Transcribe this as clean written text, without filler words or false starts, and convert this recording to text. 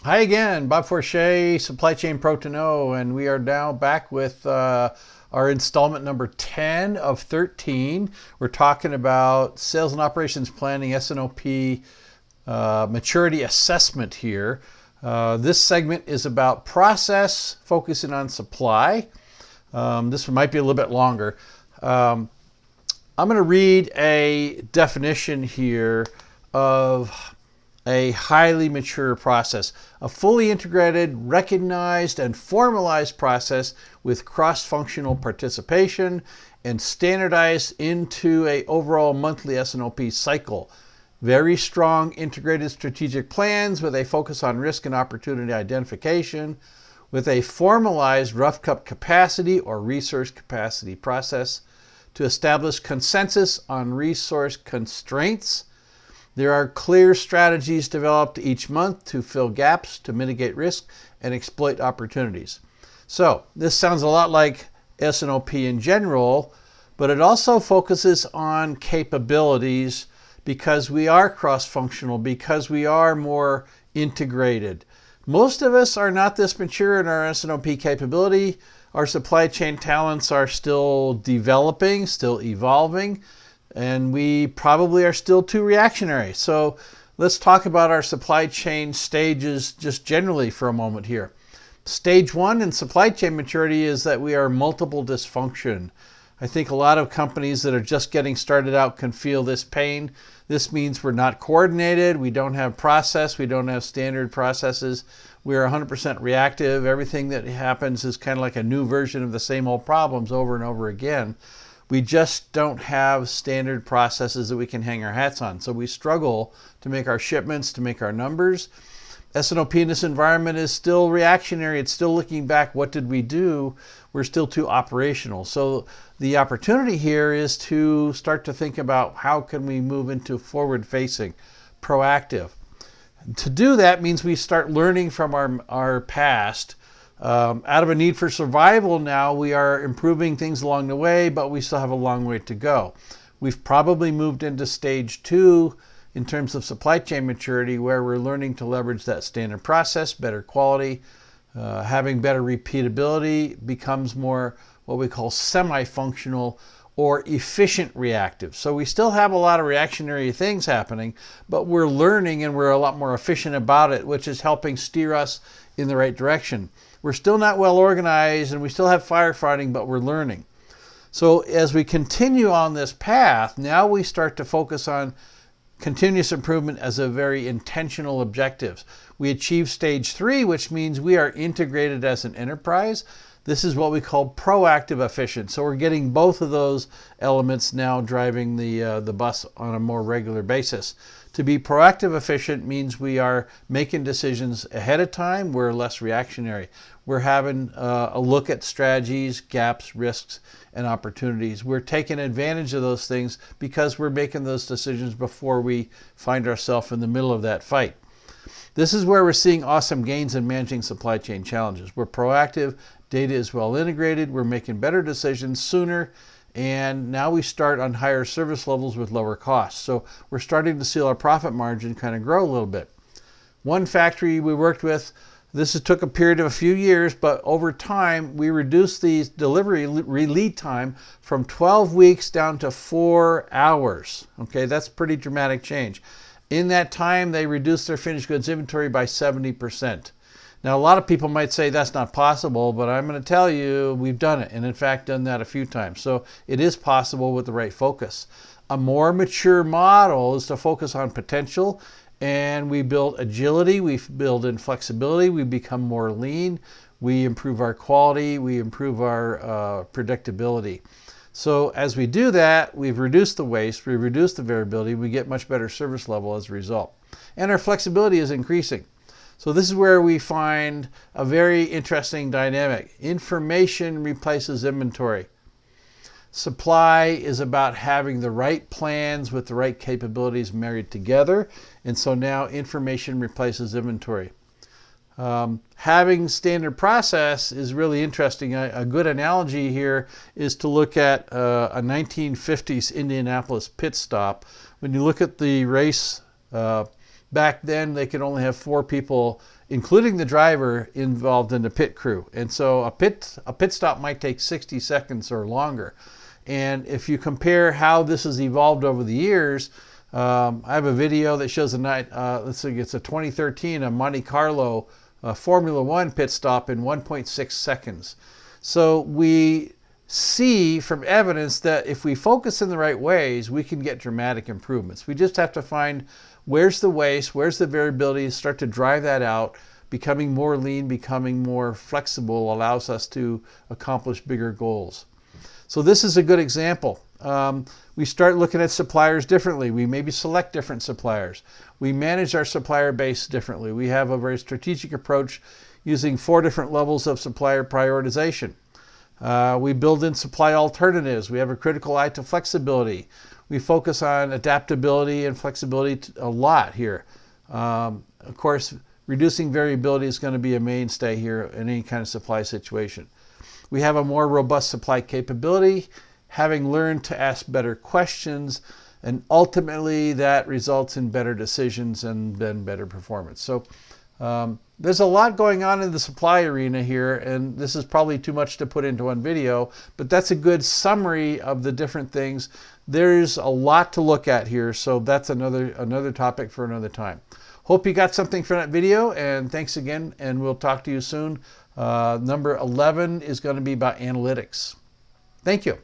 Hi again, Bob Forche, Supply Chain Pro to Know, and we are now back with our installment number 10 of 13. We're talking about sales and operations planning, S&OP maturity assessment here. This segment is about process, focusing on supply. This one might be a little bit longer. I'm going to read a definition here of a highly mature process, a fully integrated, recognized, and formalized process with cross-functional participation and standardized into a overall monthly S&OP cycle. Very strong integrated strategic plans with a focus on risk and opportunity identification, with a formalized rough cut capacity or resource capacity process to establish consensus on resource constraints. There are clear strategies developed each month to fill gaps, to mitigate risk, and exploit opportunities. So this sounds a lot like S&OP in general, but it also focuses on capabilities because we are cross-functional, because we are more integrated. Most of us are not this mature in our S&OP capability. Our supply chain talents are still developing, still evolving, and we probably are still too reactionary. So let's talk about our supply chain stages just generally for a moment here. Stage one in supply chain maturity is that we are multiple dysfunction. I think a lot of companies that are just getting started out can feel this pain. This means we're not coordinated, we don't have process, we don't have standard processes, we're 100% reactive. Everything that happens is kind of like a new version of the same old problems over and over again. We just don't have standard processes that we can hang our hats on. So we struggle to make our shipments, to make our numbers. S&OP in this environment is still reactionary. It's still looking back, what did we do? We're still too operational. So the opportunity here is to start to think about how can we move into forward-facing, proactive. To do that means we start learning from our past. Out of a need for survival now, we are improving things along the way, but we still have a long way to go. We've probably moved into stage two in terms of supply chain maturity, where we're learning to leverage that standard process, better quality, having better repeatability becomes more what we call semi-functional or efficient reactive. So we still have a lot of reactionary things happening, but we're learning and we're a lot more efficient about it, which is helping steer us in the right direction. We're still not well organized and we still have firefighting, but we're learning. So as we continue on this path, now we start to focus on continuous improvement as a very intentional objective. We achieve stage three, which means we are integrated as an enterprise. This is what we call proactive efficient. So we're getting both of those elements now driving the bus on a more regular basis. To be proactive efficient means we are making decisions ahead of time. We're less reactionary. We're having a look at strategies, gaps, risks, and opportunities. We're taking advantage of those things because we're making those decisions before we find ourselves in the middle of that fight. This is where we're seeing awesome gains in managing supply chain challenges. We're proactive, data is well integrated, we're making better decisions sooner, and now we start on higher service levels with lower costs. So we're starting to see our profit margin kind of grow a little bit. One factory we worked with, this took a period of a few years, but over time we reduced the delivery lead time from 12 weeks down to 4 hours. Okay, that's pretty dramatic change. In that time, they reduced their finished goods inventory by 70%. Now, a lot of people might say that's not possible, but I'm going to tell you we've done it, and in fact done that a few times. So it is possible with the right focus. A more mature model is to focus on potential, and we build agility, we build in flexibility, we become more lean, we improve our quality, we improve our predictability. So as we do that, we've reduced the waste, we've reduced the variability, we get much better service level as a result. And our flexibility is increasing. So this is where we find a very interesting dynamic. Information replaces inventory. Supply is about having the right plans with the right capabilities married together. And so now information replaces inventory. Having standard process is really interesting. A good analogy here is to look at a 1950s Indianapolis pit stop. When you look at the race Back then, they could only have 4 people, including the driver, involved in the pit crew. And so a pit stop might take 60 seconds or longer. And if you compare how this has evolved over the years, I have a video that shows a night, let's see, it's a 2013, a Monte Carlo Formula One pit stop in 1.6 seconds. So we see from evidence that if we focus in the right ways, we can get dramatic improvements. We just have to find where's the waste, where's the variability, start to drive that out. Becoming more lean, becoming more flexible allows us to accomplish bigger goals. So this is a good example. We start looking at suppliers differently. We maybe select different suppliers. We manage our supplier base differently. We have a very strategic approach using 4 different levels of supplier prioritization. We build in supply alternatives. We have a critical eye to flexibility. We focus on adaptability and flexibility a lot here. Of course, reducing variability is going to be a mainstay here in any kind of supply situation. We have a more robust supply capability, having learned to ask better questions, and ultimately that results in better decisions and then better performance. So there's a lot going on in the supply arena here, and this is probably too much to put into one video, but that's a good summary of the different things. There's a lot to look at here, so that's another topic for another time. Hope you got something from that video, and thanks again, and we'll talk to you soon. Number 11 is going to be about analytics. Thank you.